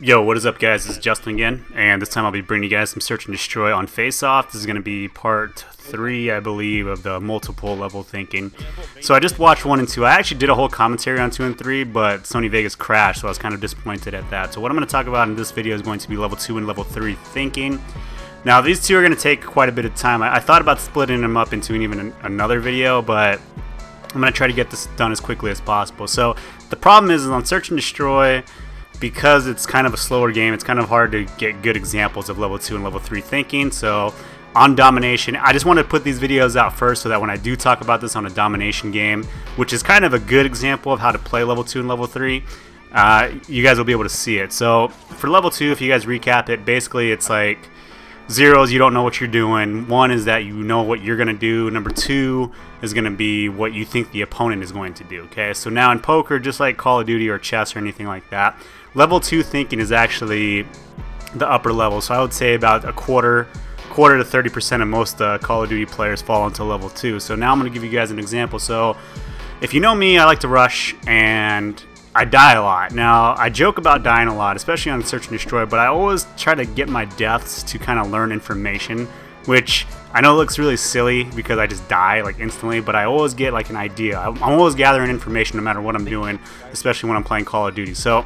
Yo, what is up guys, this is Justin again, and this time I'll be bringing you guys some Search and Destroy on Face Off. This is going to be part 3, I believe, of the multiple level thinking. So I just watched 1 and 2. I actually did a whole commentary on 2 and 3, but Sony Vegas crashed, so I was kind of disappointed at that. So what I'm going to talk about in this video is going to be level 2 and level 3 thinking. Now these two are going to take quite a bit of time. I thought about splitting them up into another video, but I'm going to try to get this done as quickly as possible. So the problem is on Search and Destroy, because it's kind of a slower game, it's kind of hard to get good examples of level 2 and level 3 thinking. So on domination, I just want to put these videos out first so that when I do talk about this on a domination game, which is kind of a good example of how to play level 2 and level 3, you guys will be able to see it. So for level 2, if you guys recap it, basically it's like 0 is you don't know what you're doing, 1 is that you know what you're going to do, number 2 is going to be what you think the opponent is going to do. Okay, so now in poker, just like Call of Duty or chess or anything like that, level 2 thinking is actually the upper level. So I would say about a quarter to 30% of most Call of Duty players fall into level 2. So now I'm going to give you guys an example. So if you know me, I like to rush and I die a lot. Now I joke about dying a lot, especially on Search and Destroy, but I always try to get my deaths to kind of learn information, which I know looks really silly because I just die like instantly, but I always get like an idea. I'm always gathering information no matter what I'm doing, especially when I'm playing Call of Duty. So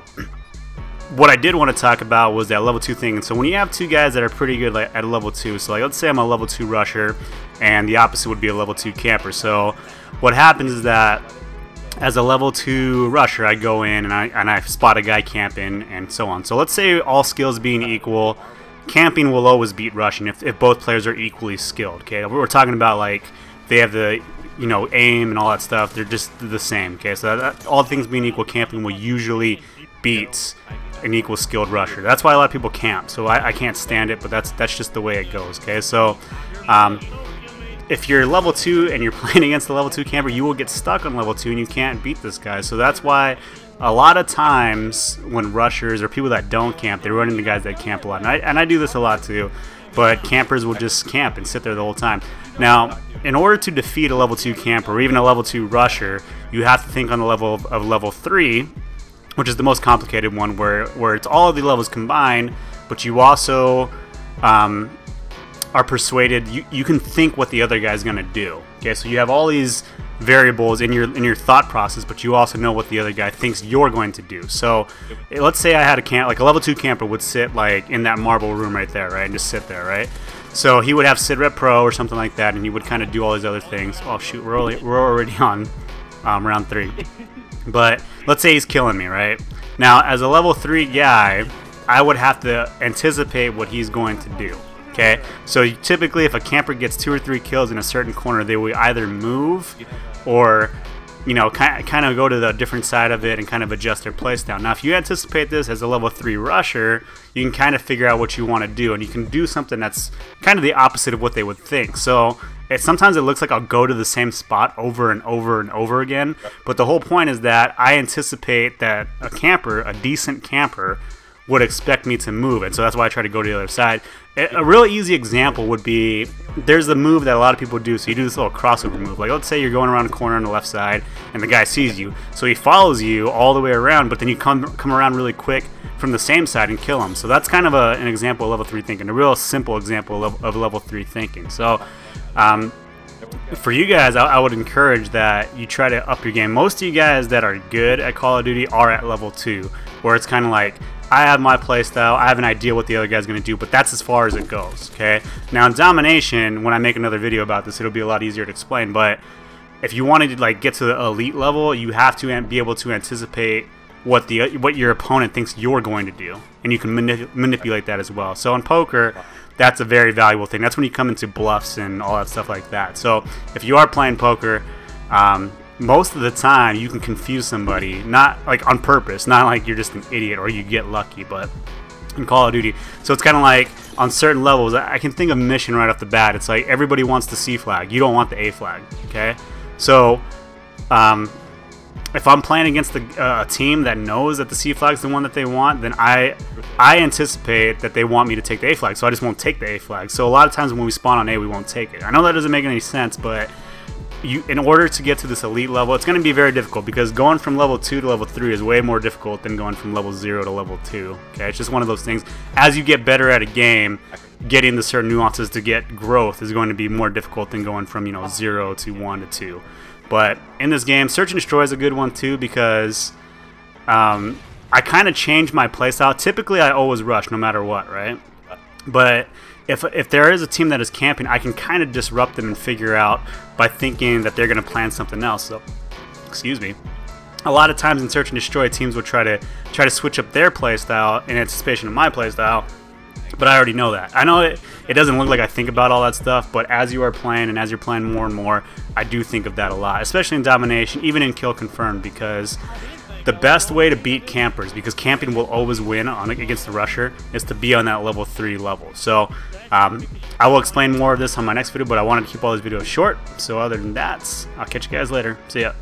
what I did want to talk about was that level 2 thing. And so when you have two guys that are pretty good at level 2, so like let's say I'm a level 2 rusher and the opposite would be a level 2 camper. So what happens is that as a level 2 rusher, I go in and I spot a guy camping and so on. So let's say all skills being equal, camping will always beat rushing if both players are equally skilled. Okay, we're talking about like they have the aim and all that stuff. They're just the same. Okay, so all things being equal, camping will usually beat an equal skilled rusher. That's why a lot of people camp. So I can't stand it, but that's just the way it goes. Okay, so if you're level 2 and you're playing against the level 2 camper, you will get stuck on level 2 and you can't beat this guy. So that's why a lot of times when rushers or people that don't camp, they run into guys that camp a lot. And I do this a lot too, but campers will just camp and sit there the whole time. Now, in order to defeat a level 2 camper or even a level 2 rusher, you have to think on the level of level 3, which is the most complicated one, where it's all of the levels combined, but you also are persuaded, you can think what the other guy's gonna do. Okay, so you have all these variables in your thought process, but you also know what the other guy thinks you're going to do. So let's say I had like a level 2 camper would sit like in that marble room right there, right, and just sit there, right? So he would have Sid Rep Pro or something like that, and he would kind of do all these other things. Oh shoot, we're already on round 3. But let's say he's killing me, right? Now as a level 3 guy, I would have to anticipate what he's going to do. Okay, so typically if a camper gets 2 or 3 kills in a certain corner, they will either move or kind of go to the different side of it and kind of adjust their place down. Now if you anticipate this as a level 3 rusher, you can kind of figure out what you want to do, and you can do something that's kind of the opposite of what they would think. So sometimes it looks like I'll go to the same spot over and over and over again, but the whole point is that I anticipate that a decent camper would expect me to move, and so that's why I try to go to the other side. A real easy example would be, there's a move that a lot of people do. So you do this little crossover move. Like let's say you're going around a corner on the left side and the guy sees you, so he follows you all the way around, but then you come around really quick from the same side and kill him. So that's kind of an example of level 3 thinking, a real simple example of level 3 thinking. So for you guys, I would encourage that you try to up your game. Most of you guys that are good at Call of Duty are at level 2, where it's kind of like, I have my playstyle, I have an idea what the other guy's going to do, but that's as far as it goes. Okay. Now in domination, when I make another video about this, it'll be a lot easier to explain. But if you wanted to like get to the elite level, you have to be able to anticipate what your opponent thinks you're going to do, and you can manipulate that as well. So in poker, that's a very valuable thing. That's when you come into bluffs and all that stuff like that. So if you are playing poker, most of the time you can confuse somebody, not like on purpose, not like you're just an idiot or you get lucky, but in Call of Duty. So it's kind of like on certain levels, I can think of a mission right off the bat. It's like everybody wants the C flag, you don't want the A flag. Okay, so if I'm playing against a team that knows that the C flag is the one that they want, then I anticipate that they want me to take the A flag, so I just won't take the A flag. So a lot of times when we spawn on A, we won't take it. I know that doesn't make any sense, but in order to get to this elite level, it's going to be very difficult, because going from level 2 to level 3 is way more difficult than going from level 0 to level 2. Okay, it's just one of those things. As you get better at a game, getting the certain nuances to get growth is going to be more difficult than going from, you know, 0 to 1 to 2. But in this game, Search and Destroy is a good one too, because I kind of change my playstyle. Typically, I always rush no matter what, right? But if there is a team that is camping, I can kind of disrupt them and figure out by thinking that they're going to plan something else. So, excuse me. A lot of times in Search and Destroy, teams will try to switch up their playstyle in anticipation of my playstyle. But I already know that. I know it doesn't look like I think about all that stuff, but as you are playing and as you're playing more and more, I do think of that a lot, especially in Domination, even in Kill Confirmed, because the best way to beat campers, because camping will always win against the rusher, is to be on that level 3 level. So I will explain more of this on my next video, but I wanted to keep all these videos short. So other than that, I'll catch you guys later. See ya.